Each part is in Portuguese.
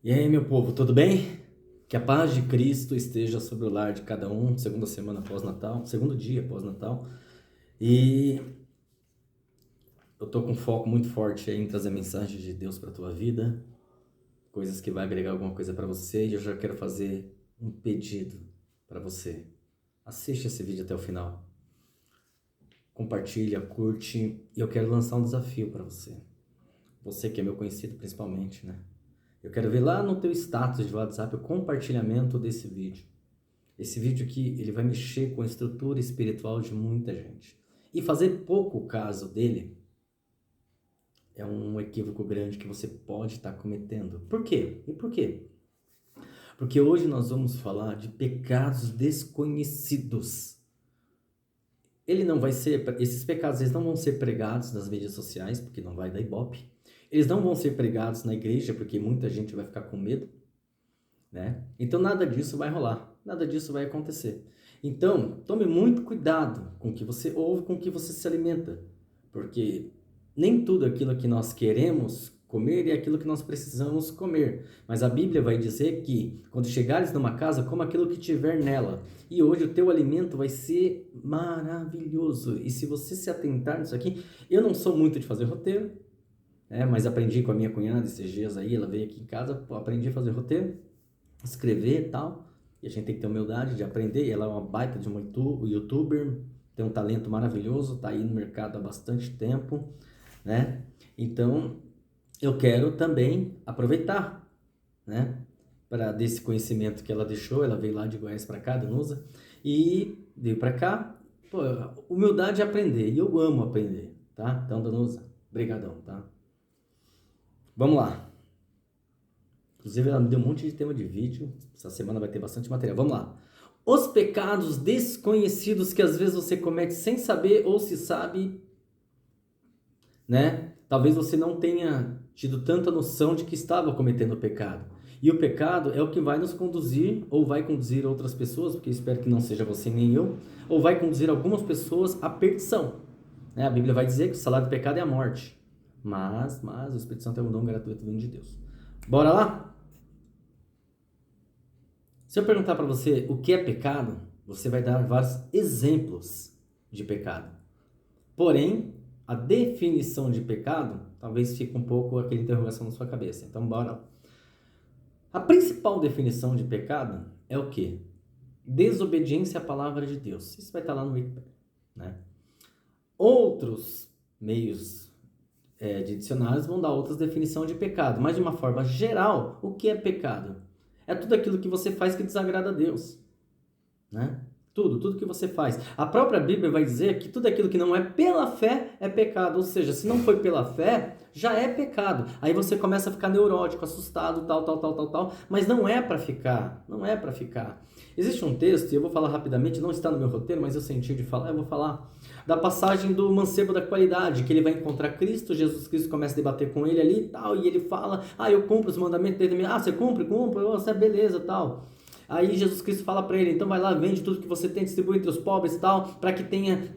E aí, meu povo, tudo bem? Que a paz de Cristo esteja sobre o lar de cada um, segunda semana após Natal, segundo dia após Natal. E eu tô com um foco muito forte aí em trazer mensagens de Deus para tua vida, coisas que vai agregar alguma coisa para você, e eu já quero fazer um pedido para você. Assiste esse vídeo até o final. Compartilha, curte, e eu quero lançar um desafio para você. Você que é meu conhecido principalmente, né? Eu quero ver lá no teu status de WhatsApp o compartilhamento desse vídeo. Esse vídeo aqui, ele vai mexer com a estrutura espiritual de muita gente. E fazer pouco caso dele é um equívoco grande que você pode estar cometendo. Por quê? E por quê? Porque hoje nós vamos falar de pecados desconhecidos. Esses pecados eles não vão ser pregados nas mídias sociais, porque não vai dar ibope. Eles não vão ser pregados na igreja, porque muita gente vai ficar com medo, né? Então nada disso vai rolar, nada disso vai acontecer. Então, tome muito cuidado com o que você ouve, com o que você se alimenta, porque nem tudo aquilo que nós queremos comer é aquilo que nós precisamos comer. Mas a Bíblia vai dizer que quando chegares numa casa, coma aquilo que tiver nela. E hoje o teu alimento vai ser maravilhoso. E se você se atentar nisso aqui, eu não sou muito de fazer roteiro, mas aprendi com a minha cunhada esses dias aí, ela veio aqui em casa, aprendi a fazer roteiro, escrever e tal, e a gente tem que ter humildade de aprender, e ela é uma baita de uma youtuber, tem um talento maravilhoso, tá aí no mercado há bastante tempo, né? Então, eu quero também aproveitar, né? Para desse conhecimento que ela deixou, ela veio lá de Goiás para cá, Danusa, e veio para cá, pô, humildade é aprender, e eu amo aprender, tá? Então, Danusa, brigadão, tá? Vamos lá. Inclusive, ela me deu um monte de tema de vídeo. Essa semana vai ter bastante material. Vamos lá. Os pecados desconhecidos que às vezes você comete sem saber ou se sabe, né? Talvez você não tenha tido tanta noção de que estava cometendo o pecado. E o pecado é o que vai nos conduzir, ou vai conduzir outras pessoas, porque eu espero que não seja você nem eu, ou vai conduzir algumas pessoas à perdição. A Bíblia vai dizer que o salário do pecado é a morte. Mas o Espírito Santo é um dom gratuito vindo de Deus. Bora lá? Se eu perguntar para você o que é pecado, você vai dar vários exemplos de pecado. Porém, a definição de pecado, talvez fique um pouco aquela interrogação na sua cabeça. Então, bora. A principal definição de pecado é o quê? Desobediência à palavra de Deus. Isso vai estar lá no Wikipedia, né? Outros meios de dicionários vão dar outras definições de pecado, mas de uma forma geral, o que é pecado? É tudo aquilo que você faz que desagrada a Deus, né? Tudo que você faz. A própria Bíblia vai dizer que tudo aquilo que não é pela fé é pecado. Ou seja, se não foi pela fé, já é pecado. Aí você começa a ficar neurótico, assustado, tal. Mas não é para ficar. Não é para ficar. Existe um texto, e eu vou falar rapidamente, não está no meu roteiro, mas eu senti de falar, eu vou falar da passagem do mancebo da qualidade, que ele vai encontrar Cristo, Jesus Cristo começa a debater com ele ali e tal, e ele fala, eu cumpro os mandamentos dele, você cumpre, você é beleza tal. Aí Jesus Cristo fala para ele, então vai lá, vende tudo que você tem, distribui entre os pobres e tal, para que tenha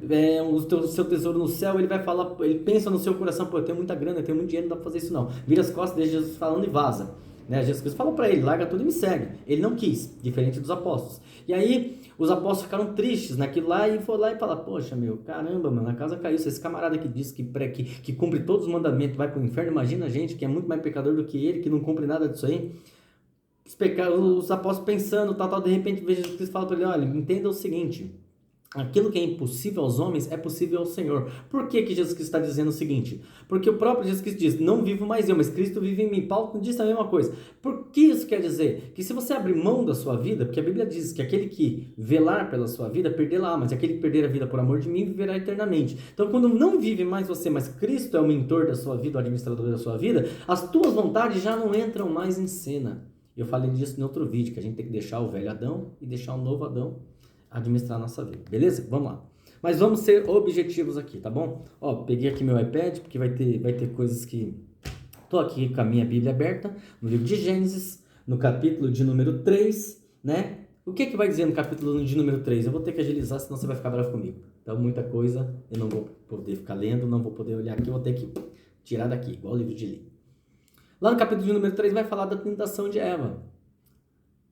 o seu tesouro no céu. Ele vai falar, ele pensa no seu coração, eu tenho muita grana, eu tenho muito dinheiro, não dá pra fazer isso não. Vira as costas, deixa Jesus falando e vaza. Jesus Cristo falou para ele, larga tudo e me segue. Ele não quis, diferente dos apóstolos. E aí os apóstolos ficaram tristes naquilo lá e foi lá e falaram, poxa meu, caramba mano, a casa caiu. Se esse camarada que diz que cumpre todos os mandamentos vai pro inferno, imagina a gente que é muito mais pecador do que ele, que não cumpre nada disso aí. Os apóstolos pensando, de repente Jesus Cristo fala para ele, olha, entenda o seguinte, aquilo que é impossível aos homens é possível ao Senhor. Por que Jesus Cristo está dizendo o seguinte? Porque o próprio Jesus Cristo diz, não vivo mais eu, mas Cristo vive em mim. Paulo diz a mesma coisa. Por que isso quer dizer? Que se você abrir mão da sua vida, porque a Bíblia diz que aquele que velar pela sua vida, perdê-la, mas aquele que perder a vida por amor de mim, viverá eternamente. Então, quando não vive mais você, mas Cristo é o mentor da sua vida, o administrador da sua vida, as tuas vontades já não entram mais em cena. Eu falei disso em outro vídeo, que a gente tem que deixar o velho Adão e deixar o novo Adão administrar a nossa vida, beleza? Vamos lá. Mas vamos ser objetivos aqui, tá bom? Peguei aqui meu iPad, porque vai ter coisas que... Tô aqui com a minha Bíblia aberta, no livro de Gênesis, no capítulo de número 3, né? O que vai dizer no capítulo de número 3? Eu vou ter que agilizar, senão você vai ficar bravo comigo. Então, muita coisa eu não vou poder ficar lendo, não vou poder olhar aqui, eu vou ter que tirar daqui, igual o livro de Li. Lá no capítulo de número 3 vai falar da tentação de Eva,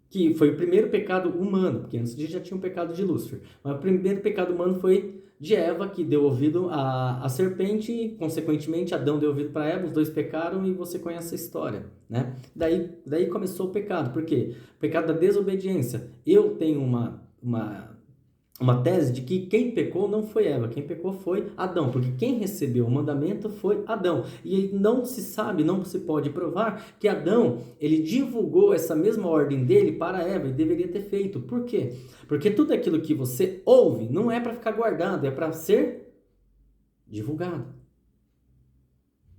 que foi o primeiro pecado humano, porque antes disso já tinha um pecado de Lúcifer. Mas o primeiro pecado humano foi de Eva, que deu ouvido à serpente, e, consequentemente, Adão deu ouvido para Eva, os dois pecaram e você conhece a história, né? Daí começou o pecado. Por quê? O pecado da desobediência. Eu tenho uma tese de que quem pecou não foi Eva, quem pecou foi Adão, porque quem recebeu o mandamento foi Adão. E não se sabe, não se pode provar que Adão, ele divulgou essa mesma ordem dele para Eva e deveria ter feito. Por quê? Porque tudo aquilo que você ouve não é para ficar guardado, é para ser divulgado.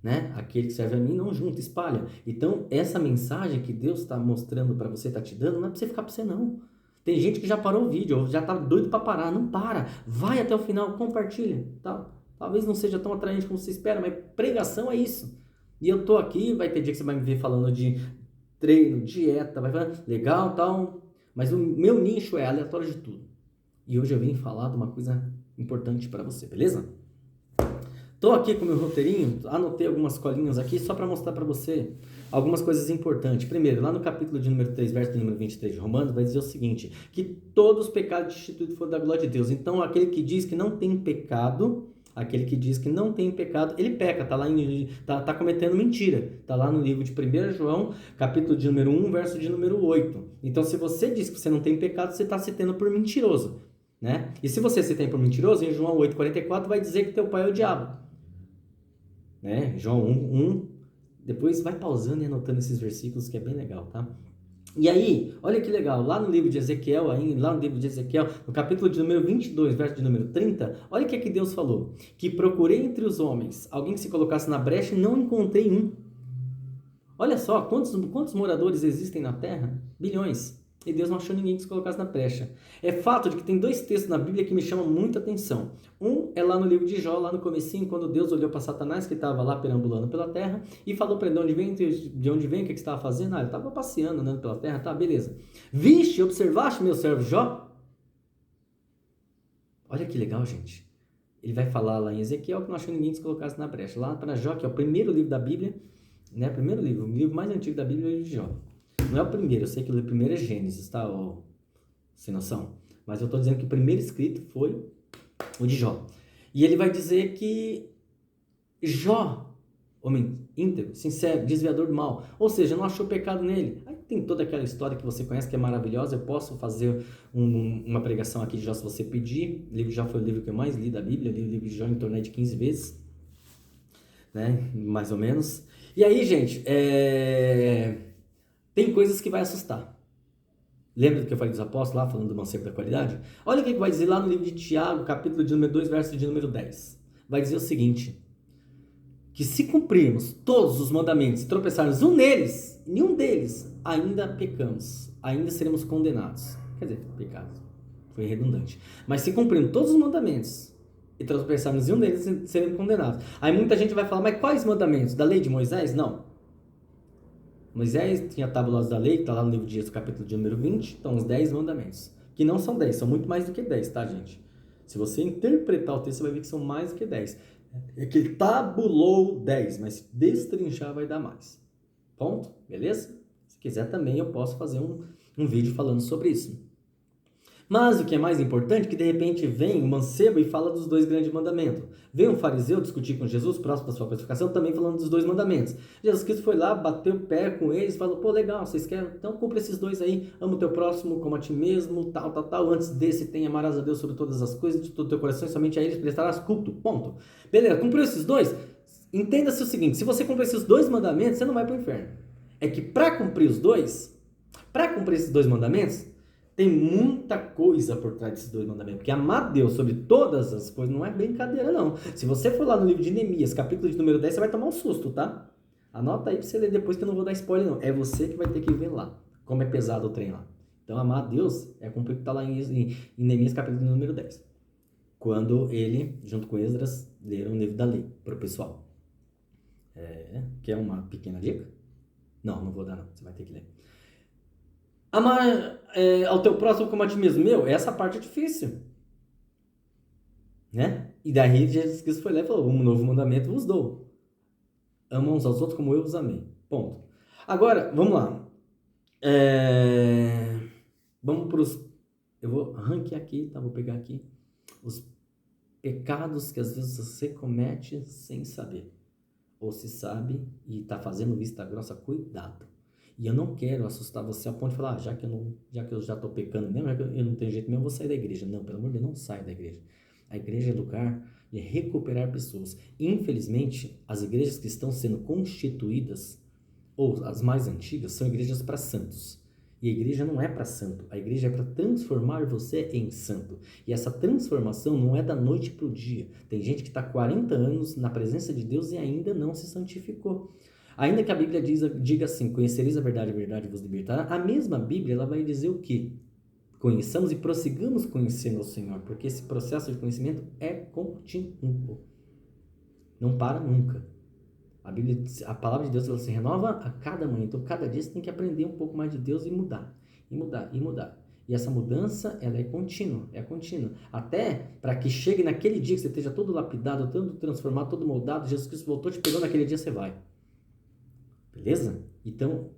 Né? Aquele que serve a mim não junta, espalha. Então, essa mensagem que Deus está mostrando para você, está te dando, não é para você ficar para você não. Tem gente que já parou o vídeo, já tá doido para parar. Não para. Vai até o final, compartilha. Tá? Talvez não seja tão atraente como você espera, mas pregação é isso. E eu tô aqui, vai ter dia que você vai me ver falando de treino, dieta, vai falar, legal, tal. Mas o meu nicho é aleatório de tudo. E hoje eu vim falar de uma coisa importante para você, beleza? Tô aqui com o meu roteirinho, anotei algumas colinhas aqui só para mostrar para você algumas coisas importantes. Primeiro, lá no capítulo de número 3, verso de número 23 de Romanos, vai dizer o seguinte, que todos os pecados destituídos foram da glória de Deus. Então, aquele que diz que não tem pecado, ele peca, tá cometendo mentira. Tá lá no livro de 1 João, capítulo de número 1, verso de número 8. Então, se você diz que você não tem pecado, você está se tendo por mentiroso, né? E se você se tem por mentiroso, em João 8,44 vai dizer que teu pai é o diabo. Né? João 1, depois vai pausando e anotando esses versículos que é bem legal, tá? E aí, olha que legal, lá no livro de Ezequiel, no capítulo de número 22, verso de número 30, olha o que é que Deus falou, que procurei entre os homens alguém que se colocasse na brecha e não encontrei um. Olha só, quantos moradores existem na terra? Bilhões. E Deus não achou ninguém que se colocasse na brecha. É fato de que tem dois textos na Bíblia que me chamam muita atenção. Um é lá no livro de Jó, lá no comecinho, quando Deus olhou para Satanás, que estava lá perambulando pela terra, e falou para ele de onde vem, o que você estava fazendo? Ele estava passeando, andando pela terra, tá, beleza. Viste, observaste meu servo Jó? Olha que legal, gente. Ele vai falar lá em Ezequiel que não achou ninguém que se colocasse na brecha. Lá para Jó, que é o primeiro livro da Bíblia, né? Primeiro livro, o livro mais antigo da Bíblia é o livro de Jó. Não é o primeiro, eu sei que o primeiro é Gênesis, tá? Sem noção. Mas eu estou dizendo que o primeiro escrito foi o de Jó. E ele vai dizer que Jó, homem íntegro, sincero, desviador do mal, ou seja, não achou pecado nele. Aí tem toda aquela história que você conhece que é maravilhosa. Eu posso fazer uma pregação aqui de Jó se você pedir. O livro de Jó foi o livro que eu mais li da Bíblia. Eu li o livro de Jó em torno de 15 vezes, né? Mais ou menos. E aí, gente, tem coisas que vai assustar. Lembra do que eu falei dos apóstolos lá, falando do mancebo da qualidade? Olha o que vai dizer lá no livro de Tiago, capítulo de número 2, verso de número 10. Vai dizer o seguinte, que se cumprirmos todos os mandamentos e tropeçarmos nenhum deles, ainda pecamos, ainda seremos condenados. Quer dizer, pecado, foi redundante. Mas se cumprirmos todos os mandamentos e tropeçarmos nenhum deles, seremos condenados. Aí muita gente vai falar, mas quais mandamentos? Da lei de Moisés? Não. Moisés tinha tábuas da lei, que está lá no livro de Êxodo, capítulo de número 20, então os 10 mandamentos. Que não são 10, são muito mais do que 10, tá, gente? Se você interpretar o texto, você vai ver que são mais do que 10. É que ele tabulou 10, mas se destrinchar vai dar mais. Ponto? Beleza? Se quiser também eu posso fazer um vídeo falando sobre isso. Mas o que é mais importante é que de repente vem um mancebo e fala dos 2 grandes mandamentos. Vem um fariseu discutir com Jesus, próximo da sua crucificação, também falando dos 2 mandamentos. Jesus Cristo foi lá, bateu o pé com eles e falou, pô, legal, vocês querem? Então cumpre esses 2 aí, ama o teu próximo como a ti mesmo, tal. Antes desse, tenha amarás a Deus sobre todas as coisas, de todo o teu coração, e somente a eles prestarás culto, ponto. Beleza, cumpriu esses 2? Entenda-se o seguinte, se você cumprir esses 2 mandamentos, você não vai para o inferno. É que para cumprir esses 2 mandamentos, tem muita coisa por trás desses 2 mandamentos. Porque amar Deus sobre todas as coisas não é brincadeira, não. Se você for lá no livro de Neemias, capítulo de número 10, você vai tomar um susto, tá? Anota aí pra você ler depois, que eu não vou dar spoiler, não. É você que vai ter que ver lá, como é pesado o trem lá. Então, amar Deus é cumprir o que está lá em Neemias, capítulo de número 10. Quando ele, junto com Esdras, leram o livro da lei para o pessoal. Quer uma pequena dica? Não vou dar, não. Você vai ter que ler. Amar ao teu próximo como a ti mesmo. Essa parte é difícil. Né? E daí Jesus Cristo foi lá e falou, um novo mandamento vos dou. amam uns aos outros como eu os amei. Ponto. Agora, vamos lá. Vamos para os... Eu vou ranquear aqui, tá? Vou pegar aqui os pecados que às vezes você comete sem saber. Ou se sabe e está fazendo vista grossa, cuidado. E eu não quero assustar você a ponto de falar, já que eu já estou pecando mesmo, eu não tenho jeito mesmo, eu vou sair da igreja. Não, pelo amor de Deus, não saia da igreja. A igreja é lugar de recuperar pessoas. Infelizmente, as igrejas que estão sendo constituídas, ou as mais antigas, são igrejas para santos. E a igreja não é para santo, a igreja é para transformar você em santo. E essa transformação não é da noite para o dia. Tem gente que está 40 anos na presença de Deus e ainda não se santificou. Ainda que a Bíblia diga assim, conhecereis a verdade vos libertará, a mesma Bíblia ela vai dizer o quê? Conheçamos e prossigamos conhecendo o Senhor, porque esse processo de conhecimento é contínuo. Não para nunca. A palavra de Deus ela se renova a cada manhã, então cada dia você tem que aprender um pouco mais de Deus e mudar, e mudar, e mudar. E essa mudança, ela é contínua, até para que chegue naquele dia que você esteja todo lapidado, todo transformado, todo moldado, Jesus Cristo voltou, te pegou naquele dia, você vai. Beleza? Então,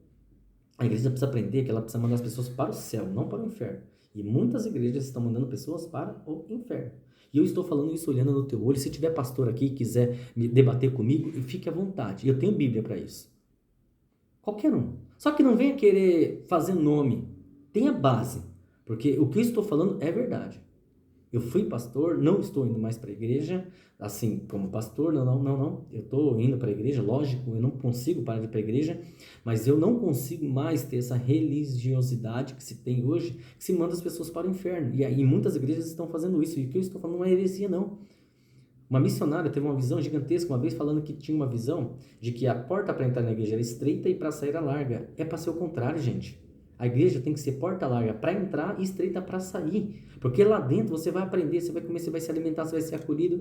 a igreja precisa aprender que ela precisa mandar as pessoas para o céu, não para o inferno. E muitas igrejas estão mandando pessoas para o inferno. E eu estou falando isso olhando no teu olho. Se tiver pastor aqui e quiser me debater comigo, fique à vontade. Eu tenho Bíblia para isso. Qualquer um. Só que não venha querer fazer nome. Tenha base. Porque o que eu estou falando é verdade. Eu fui pastor, não estou indo mais para a igreja, assim, como pastor, não. Eu estou indo para a igreja, lógico, eu não consigo parar de ir para a igreja, mas eu não consigo mais ter essa religiosidade que se tem hoje, que se manda as pessoas para o inferno. E aí muitas igrejas estão fazendo isso, e o que eu estou falando não é heresia, não. Uma missionária teve uma visão gigantesca uma vez falando que tinha uma visão de que a porta para entrar na igreja era estreita e para sair era larga. É para ser o contrário, gente. A igreja tem que ser porta larga para entrar e estreita para sair. Porque lá dentro você vai aprender, você vai comer, você vai se alimentar, você vai ser acolhido.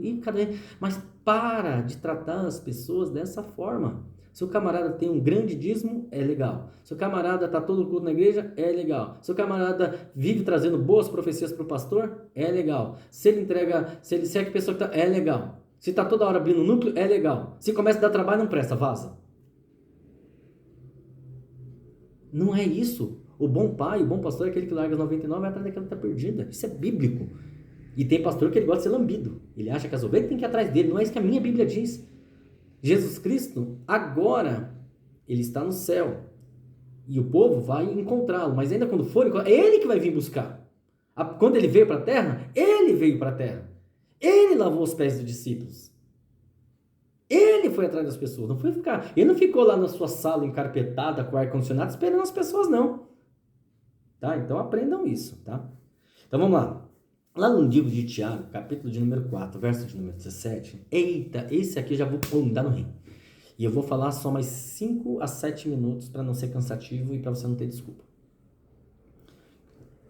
Mas para de tratar as pessoas dessa forma. Se o camarada tem um grande dízimo, é legal. Se o camarada está todo culto na igreja, é legal. Se o camarada vive trazendo boas profecias para o pastor, é legal. Se ele entrega, se é que pessoa que está, é legal. Se está toda hora abrindo núcleo, é legal. Se começa a dar trabalho, não presta, vaza. Não é isso. O bom pai, o bom pastor é aquele que larga as 99 e vai atrás daquela que está perdida. Isso é bíblico. E tem pastor que ele gosta de ser lambido. Ele acha que as ovelhas têm que ir atrás dele. Não é isso que a minha Bíblia diz. Jesus Cristo, agora, ele está no céu. E o povo vai encontrá-lo. Mas ainda quando for, é ele que vai vir buscar. Quando ele veio para a terra, ele veio para a terra. Ele lavou os pés dos discípulos. Ele foi atrás das pessoas. Ele não ficou lá na sua sala encarpetada com ar-condicionado esperando as pessoas, não. Tá? Então aprendam isso, tá? Então vamos lá. Lá no livro de Tiago, capítulo de número 4, verso de número 17. Eita, esse aqui eu já vou dar no rim. E eu vou falar só mais 5 a 7 minutos para não ser cansativo e para você não ter desculpa.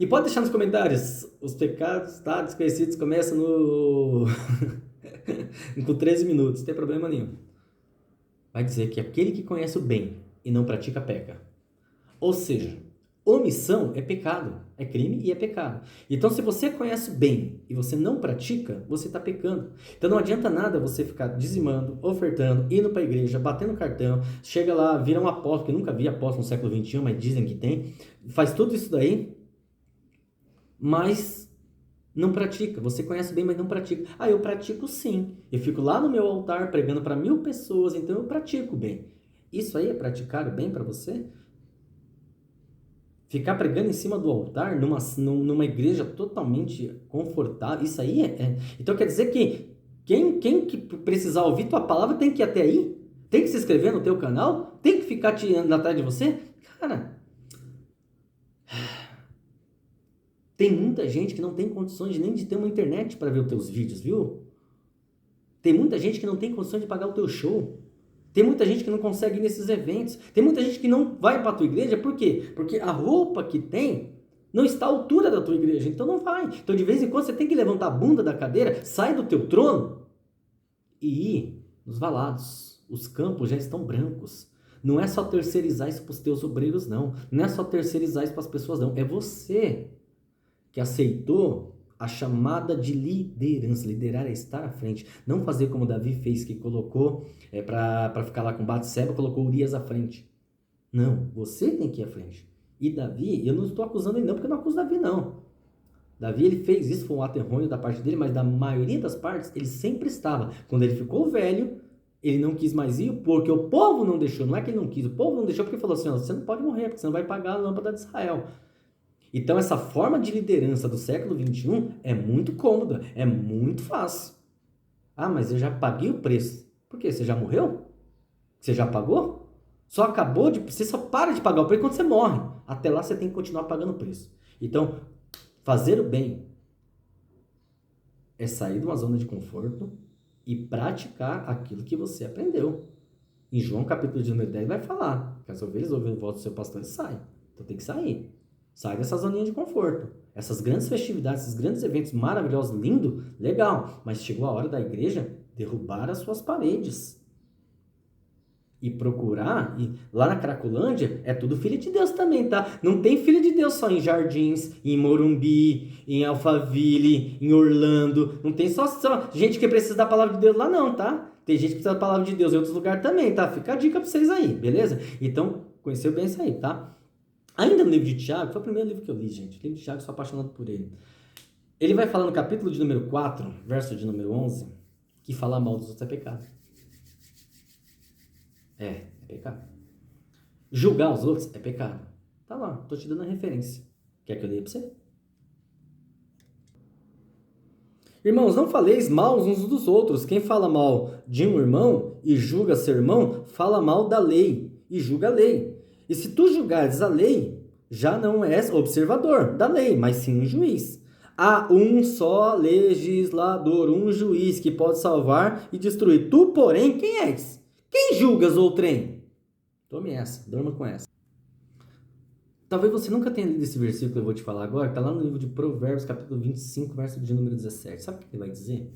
E pode deixar nos comentários. Os pecados, tá? Desconhecidos começam no... com 13 minutos, não tem problema nenhum. Vai dizer que aquele que conhece o bem e não pratica, peca. Ou seja, omissão é pecado, é crime e é pecado. Então, se você conhece bem e você não pratica, você está pecando. Então, não adianta nada você ficar dizimando, ofertando, indo para a igreja, batendo cartão, chega lá, vira um apóstolo, que nunca vi apóstolo no século XXI, mas dizem que tem, faz tudo isso daí, mas não pratica. Você conhece bem, mas não pratica. Ah, eu pratico sim. Eu fico lá no meu altar pregando para 1000 pessoas, então eu pratico bem. Isso aí é praticar o bem para você? Ficar pregando em cima do altar, numa igreja totalmente confortável, isso aí Então quer dizer que quem que precisar ouvir tua palavra tem que ir até aí? Tem que se inscrever no teu canal? Tem que ficar tirando atrás de você? Cara, tem muita gente que não tem condições nem de ter uma internet para ver os teus vídeos, viu? Tem muita gente que não tem condições de pagar o teu show. Tem muita gente que não consegue ir nesses eventos. Tem muita gente que não vai para a tua igreja. Por quê? Porque a roupa que tem não está à altura da tua igreja. Então não vai. Então de vez em quando você tem que levantar a bunda da cadeira, sai do teu trono e ir nos valados. Os campos já estão brancos. Não é só terceirizar isso para os teus obreiros, não. Não é só terceirizar isso para as pessoas, não. É você que aceitou a chamada de liderança. Liderar é estar à frente. Não fazer como Davi fez, que colocou, para ficar lá com Batseba, colocou Urias à frente. Não, você tem que ir à frente. E Davi, eu não estou acusando ele não, porque eu não acuso Davi não. Davi, ele fez isso, foi um ato errôneo da parte dele, mas da maioria das partes, ele sempre estava. Quando ele ficou velho, ele não quis mais ir, porque o povo não deixou. Não é que ele não quis, o povo não deixou porque falou assim, você não pode morrer, porque você não vai pagar a lâmpada de Israel. Então, essa forma de liderança do século XXI é muito cômoda, é muito fácil. Ah, mas eu já paguei o preço. Por quê? Você já morreu? Você já pagou? Você só para de pagar o preço quando você morre. Até lá você tem que continuar pagando o preço. Então, fazer o bem é sair de uma zona de conforto e praticar aquilo que você aprendeu. Em João capítulo de número 10 vai falar que as ovelhas ouvem a voz do seu pastor e saem. Então tem que sair. Sai dessa zoninha de conforto. Essas grandes festividades, esses grandes eventos maravilhosos, lindo, legal. Mas chegou a hora da igreja derrubar as suas paredes. E procurar, e lá na Cracolândia, é tudo filho de Deus também, tá? Não tem filho de Deus só em Jardins, em Morumbi, em Alphaville, em Orlando. Não tem só gente que precisa da palavra de Deus lá não, tá? Tem gente que precisa da palavra de Deus em outros lugares também, tá? Fica a dica pra vocês aí, beleza? Então, conheceu bem isso aí, tá? Ainda no livro de Tiago, foi o primeiro livro que eu li, gente. O livro de Tiago, sou apaixonado por ele. Ele vai falar no capítulo de número 4, verso de número 11, que falar mal dos outros é pecado. É pecado. Julgar os outros é pecado. Tá lá, tô te dando a referência. Quer que eu leia pra você? Irmãos, não faleis mal uns dos outros. Quem fala mal de um irmão e julga seu irmão, fala mal da lei e julga a lei. E se tu julgares a lei, já não és observador da lei, mas sim um juiz. Há um só legislador, um juiz que pode salvar e destruir. Tu, porém, quem és? Quem julgas outrem? Tome essa, durma com essa. Talvez você nunca tenha lido esse versículo que eu vou te falar agora, está lá no livro de Provérbios, capítulo 25, verso de número 17. Sabe o que ele vai dizer?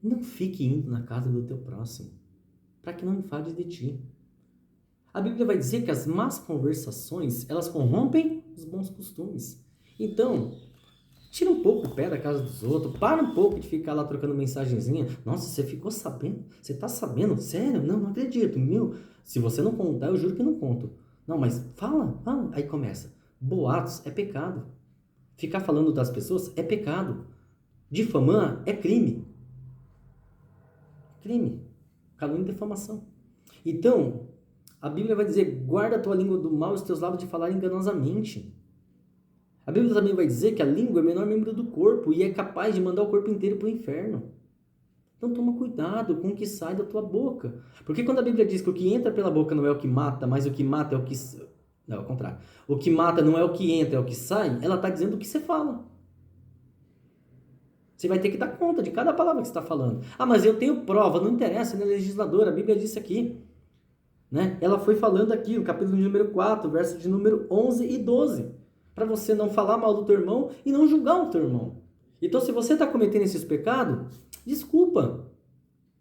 Não fique indo na casa do teu próximo, para que não enfades de ti. A Bíblia vai dizer que as más conversações, elas corrompem os bons costumes. Então, tira um pouco o pé da casa dos outros, para um pouco de ficar lá trocando mensagenzinha. Nossa, você ficou sabendo? Você tá sabendo? Sério? Não acredito. Meu, se você não contar, eu juro que não conto. Não, mas fala. Aí começa. Boatos é pecado. Ficar falando das pessoas é pecado. Difamar é crime. Crime. Calúnia e defamação. Então, a Bíblia vai dizer, guarda a tua língua do mal e os teus lábios de falar enganosamente. A Bíblia também vai dizer que a língua é o menor membro do corpo e é capaz de mandar o corpo inteiro para o inferno. Então toma cuidado com o que sai da tua boca. Porque quando a Bíblia diz que o que entra pela boca não é o que mata, mas o que mata é o que... Não, ao contrário. O que mata não é o que entra, é o que sai. Ela está dizendo o que você fala. Você vai ter que dar conta de cada palavra que você está falando. Ah, mas eu tenho prova. Não interessa, ela é legisladora. A Bíblia disse aqui. Né? Ela foi falando aqui, no capítulo de número 4, verso de número 11 e 12. Para você não falar mal do teu irmão e não julgar o teu irmão. Então, se você está cometendo esses pecados, desculpa.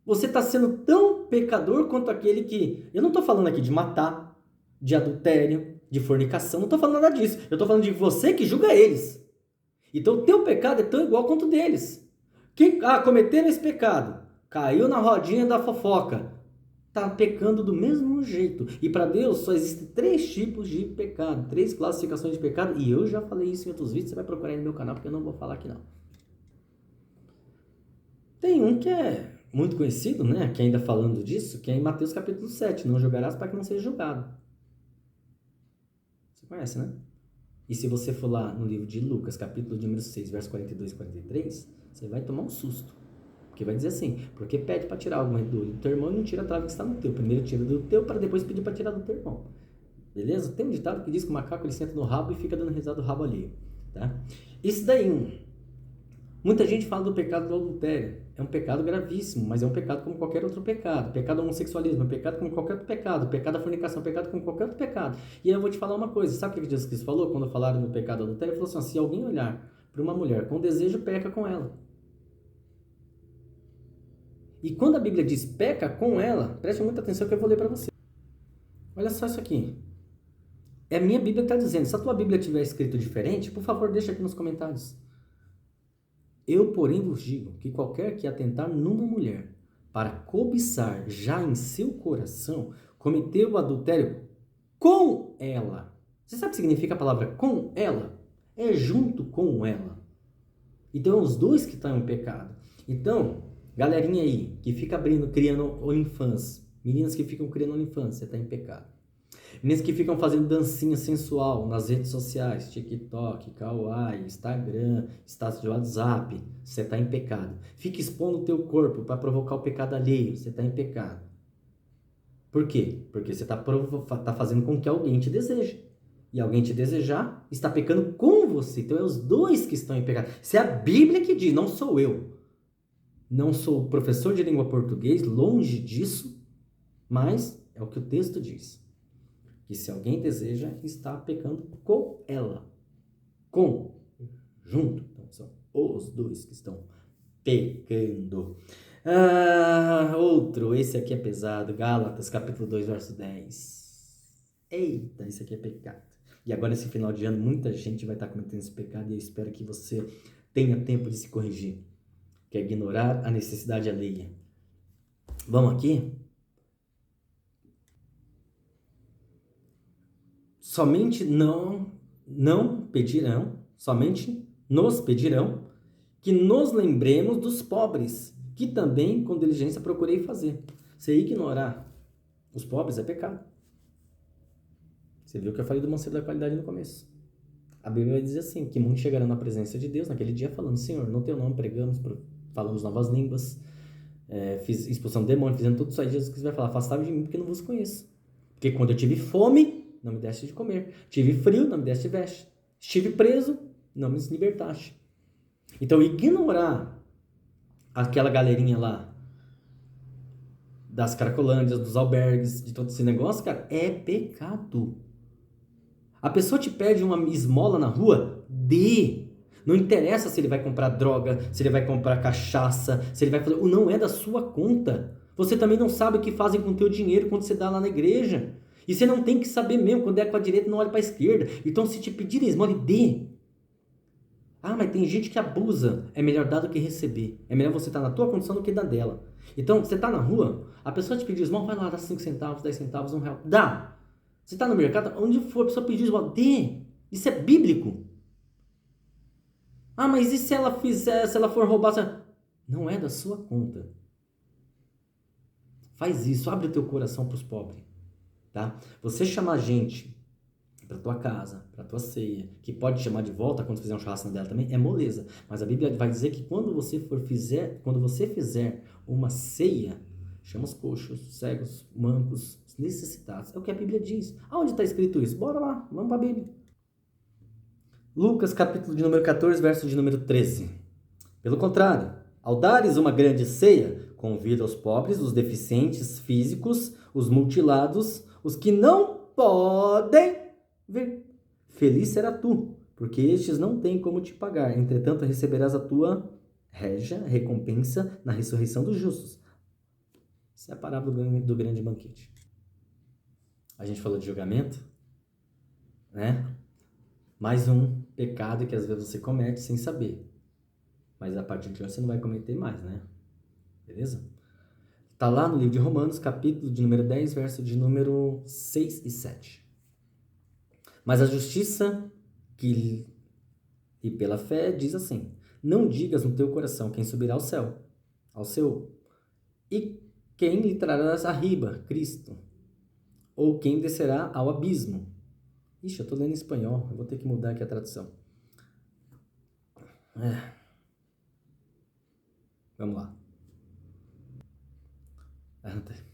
Você está sendo tão pecador quanto aquele que... Eu não estou falando aqui de matar, de adultério, de fornicação. Não estou falando nada disso. Eu estou falando de você que julga eles. Então, o teu pecado é tão igual quanto o deles. Quem cometeram esse pecado, caiu na rodinha da fofoca, está pecando do mesmo jeito. E para Deus só existem 3 tipos de pecado, 3 classificações de pecado. E eu já falei isso em outros vídeos, você vai procurar aí no meu canal, porque eu não vou falar aqui não. Tem um que é muito conhecido, né? Que ainda falando disso, que é em Mateus capítulo 7. Não julgarás para que não seja julgado. Você conhece, né? E se você for lá no livro de Lucas, capítulo de número 6, verso 42 e 43, você vai tomar um susto. Porque vai dizer assim, porque pede para tirar algo do teu irmão e não tira a trave que está no teu. Primeiro tira do teu para depois pedir para tirar do teu irmão. Beleza? Tem um ditado que diz que o macaco ele senta no rabo e fica dando risada do rabo alheio. Tá? Isso daí, muita gente fala do pecado do adultério. É um pecado gravíssimo, mas é um pecado como qualquer outro pecado. Pecado do homossexualismo é um pecado como qualquer outro pecado. Pecado da fornicação é um pecado como qualquer outro pecado. E aí eu vou te falar uma coisa. Sabe o que Jesus Cristo falou quando falaram no pecado do adultério? Ele falou assim, se alguém olhar para uma mulher com desejo, peca com ela. E quando a Bíblia diz peca com ela, preste muita atenção que eu vou ler para você. Olha só isso aqui. É a minha Bíblia que está dizendo. Se a tua Bíblia tiver escrito diferente, por favor, deixa aqui nos comentários. Eu, porém, vos digo que qualquer que atentar numa mulher para cobiçar já em seu coração, cometeu o adultério com ela. Você sabe o que significa a palavra com ela? É junto com ela. Então, é os dois que estão em pecado. Então, galerinha aí, que fica criando OnlyFans, meninas que ficam criando OnlyFans, você está em pecado. Meninas que ficam fazendo dancinha sensual nas redes sociais, TikTok, Kawaii, Instagram, status de WhatsApp, você está em pecado. Fica expondo o teu corpo para provocar o pecado alheio, você está em pecado. Por quê? Porque você está fazendo com que alguém te deseje. E alguém te desejar, está pecando com você. Então é os dois que estão em pecado. Isso é a Bíblia que diz, não sou eu. Não sou professor de língua portuguesa, longe disso, mas é o que o texto diz. Que se alguém deseja, está pecando com ela. Com, junto. Então são os dois que estão pecando. Outro, esse aqui é pesado. Gálatas, capítulo 2, verso 10. Eita, esse aqui é pecado. E agora, nesse final de ano, muita gente vai estar cometendo esse pecado e eu espero que você tenha tempo de se corrigir. Que é ignorar a necessidade alheia. Vamos aqui? Somente somente nos pedirão que nos lembremos dos pobres, que também com diligência procurei fazer. Você ignorar os pobres é pecado. Você viu que eu falei do mancebo da qualidade no começo. A Bíblia vai dizer assim, que muitos chegarão na presença de Deus naquele dia falando, Senhor, no teu nome pregamos, falamos novas línguas, fiz expulsão de demônio, fizendo tudo isso aí. Jesus vai falar, afastai-vos de mim porque eu não vos conheço. Porque quando eu tive fome, não me deste de comer. Tive frio, não me deste de veste. Estive preso, não me libertaste. Então, ignorar aquela galerinha lá, das cracolândias, dos albergues, de todo esse negócio, cara, é pecado. A pessoa te pede uma esmola na rua, dê. Não interessa se ele vai comprar droga, se ele vai comprar cachaça, se ele vai fazer... Não é da sua conta. Você também não sabe o que fazem com o teu dinheiro quando você dá lá na igreja. E você não tem que saber mesmo, quando é com a direita, não olha para a esquerda. Então, se te pedirem esmola, dê. Mas tem gente que abusa. É melhor dar do que receber. É melhor você estar na tua condição do que na dela. Então, você está na rua, a pessoa te pedir esmola, vai lá, dá 5 centavos, 10 centavos, R$1. Dá. Você está no mercado, onde for, a pessoa pedir esmola, dê. Isso é bíblico. Mas e se ela fizer, se ela for roubar? Não é da sua conta. Faz isso, abre o teu coração para os pobres. Tá? Você chamar gente para tua casa, para tua ceia, que pode chamar de volta quando fizer um churrasco dela também, é moleza. Mas a Bíblia vai dizer que quando você fizer uma ceia, chama os coxos, cegos, mancos, necessitados. É o que a Bíblia diz. Aonde está escrito isso? Bora lá, vamos para a Bíblia. Lucas, capítulo de número 14, verso de número 13. Pelo contrário, ao dares uma grande ceia, convida os pobres, os deficientes físicos, os mutilados, os que não podem ver. Feliz será tu, porque estes não têm como te pagar. Entretanto, receberás a tua régia, recompensa na ressurreição dos justos. Essa é a parábola do grande banquete. A gente falou de julgamento, né? Mais um pecado que às vezes você comete sem saber. Mas a partir de hoje você não vai cometer mais, né? Beleza? Está lá no livro de Romanos, capítulo de número 10, verso de número 6 e 7. Mas a justiça e pela fé diz assim, não digas no teu coração quem subirá ao céu, ao Seol, e quem lhe trarás a riba, Cristo, ou quem descerá ao abismo. Ixi, eu estou lendo em espanhol, eu vou ter que mudar aqui a tradução. Vamos lá.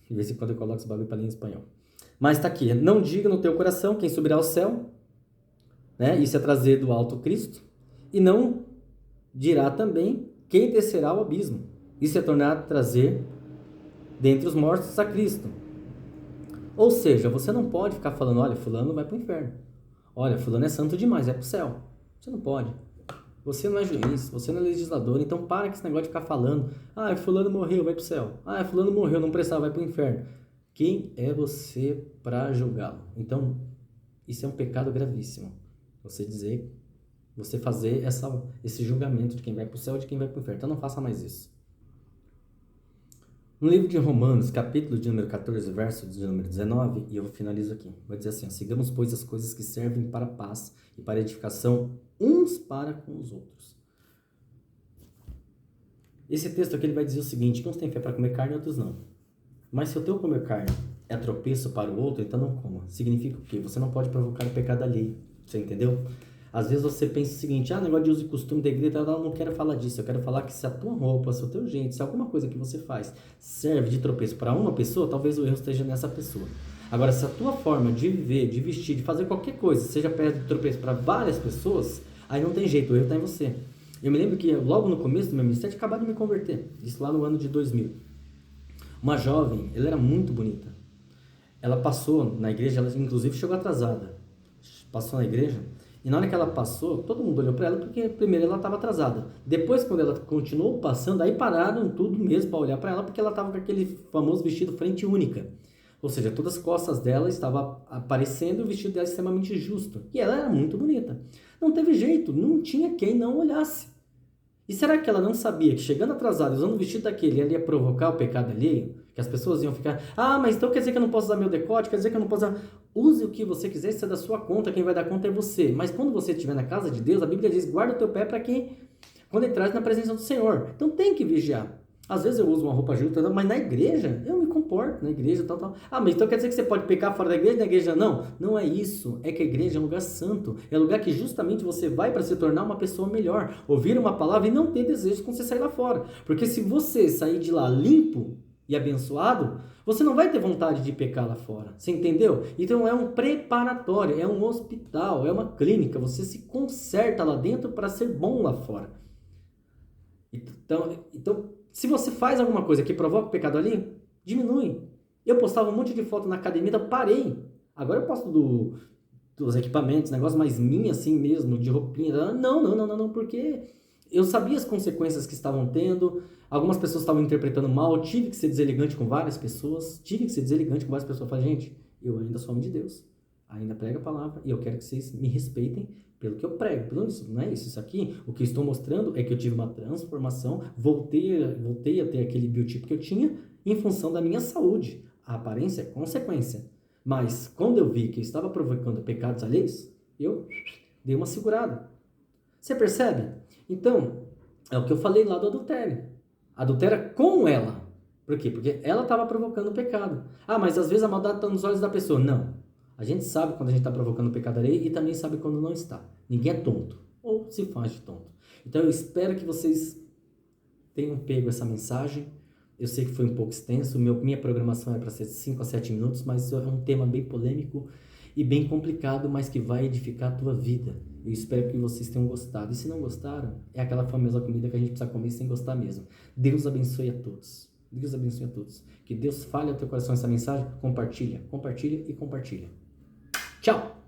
De vez em quando eu coloco esse bagulho para ler em espanhol. Mas está aqui, não diga no teu coração quem subirá ao céu, né? Isso é trazer do alto Cristo, e não dirá também quem descerá ao abismo. Isso é trazer dentre os mortos a Cristo. Ou seja, você não pode ficar falando, olha, fulano vai para o inferno. Olha, fulano é santo demais, vai para o céu. Você não pode. Você não é juiz, você não é legislador, então para com esse negócio de ficar falando, fulano morreu, vai para o céu. Fulano morreu, não prestava, vai para o inferno. Quem é você para julgá-lo? Então, isso é um pecado gravíssimo. Você dizer você fazer esse julgamento de quem vai para o céu e de quem vai para o inferno. Então não faça mais isso. No livro de Romanos, capítulo de número 14, verso de número 19, e eu finalizo aqui, vai dizer assim: sigamos, pois, as coisas que servem para a paz e para a edificação uns para com os outros. Esse texto aqui ele vai dizer o seguinte: que uns têm fé para comer carne e outros não. Mas se o teu comer carne é tropeço para o outro, então não coma. Significa o quê? Você não pode provocar o pecado alheio. Você entendeu? Às vezes você pensa o seguinte: negócio de uso e costume da igreja, eu não quero falar disso. Eu quero falar que se a tua roupa, se o teu jeito, se alguma coisa que você faz serve de tropeço para uma pessoa, talvez o erro esteja nessa pessoa. Agora, se a tua forma de viver, de vestir, de fazer qualquer coisa, seja pedra de tropeço para várias pessoas, aí não tem jeito, o erro está em você. Eu me lembro que logo no começo do meu ministério, eu acabei de me converter. Isso lá no ano de 2000. Uma jovem, ela era muito bonita. Ela passou na igreja, ela inclusive chegou atrasada. Passou na igreja, e na hora que ela passou, todo mundo olhou para ela, porque primeiro ela estava atrasada. Depois, quando ela continuou passando, aí pararam tudo mesmo para olhar para ela, porque ela estava com aquele famoso vestido frente única. Ou seja, todas as costas dela estavam aparecendo e o vestido dela extremamente justo. E ela era muito bonita. Não teve jeito, não tinha quem não olhasse. E será que ela não sabia que chegando atrasada, usando o vestido daquele, ela ia provocar o pecado alheio? Que as pessoas iam ficar: mas então quer dizer que eu não posso usar meu decote? Quer dizer que eu não posso usar... Use o que você quiser, isso é da sua conta, quem vai dar conta é você. Mas quando você estiver na casa de Deus, a Bíblia diz: guarda o teu pé para que quando entrares na presença do Senhor. Então tem que vigiar. Às vezes eu uso uma roupa justa, mas na igreja eu me comporto, na igreja tal. Mas então quer dizer que você pode pecar fora da igreja, na igreja não? Não é isso, é que a igreja é um lugar santo, é um lugar que justamente você vai para se tornar uma pessoa melhor, ouvir uma palavra e não ter desejo quando você sair lá fora. Porque se você sair de lá limpo e abençoado, você não vai ter vontade de pecar lá fora, você entendeu? Então é um preparatório, é um hospital, é uma clínica, você se conserta lá dentro para ser bom lá fora. Então, se você faz alguma coisa que provoca o pecado ali, diminui. Eu postava um monte de foto na academia, então parei. Agora eu posto dos equipamentos, negócio mais minha assim mesmo, de roupinha. Não, porque eu sabia as consequências que estavam tendo. Algumas pessoas estavam interpretando mal, tive que ser deselegante com várias pessoas. Falei: gente, eu ainda sou homem de Deus, ainda prego a palavra e eu quero que vocês me respeitem pelo que eu prego. Não é isso. Isso aqui, o que eu estou mostrando é que eu tive uma transformação, voltei a ter aquele biotipo que eu tinha em função da minha saúde. A aparência é consequência. Mas quando eu vi que eu estava provocando pecados alheios, eu dei uma segurada. Você percebe? Então, é o que eu falei lá do adultério. Adultera com ela. Por quê? Porque ela estava provocando o pecado. Mas às vezes a maldade está nos olhos da pessoa. Não. A gente sabe quando a gente está provocando pecado alheio e também sabe quando não está. Ninguém é tonto, ou se faz de tonto. Então eu espero que vocês tenham pego essa mensagem. Eu sei que foi um pouco extenso, minha programação era para ser 5 a 7 minutos, mas é um tema bem polêmico e bem complicado, mas que vai edificar a tua vida. Eu espero que vocês tenham gostado. E se não gostaram, é aquela famosa comida que a gente precisa comer sem gostar mesmo. Deus abençoe a todos. Deus abençoe a todos. Que Deus fale ao teu coração essa mensagem. Compartilha. Tchau!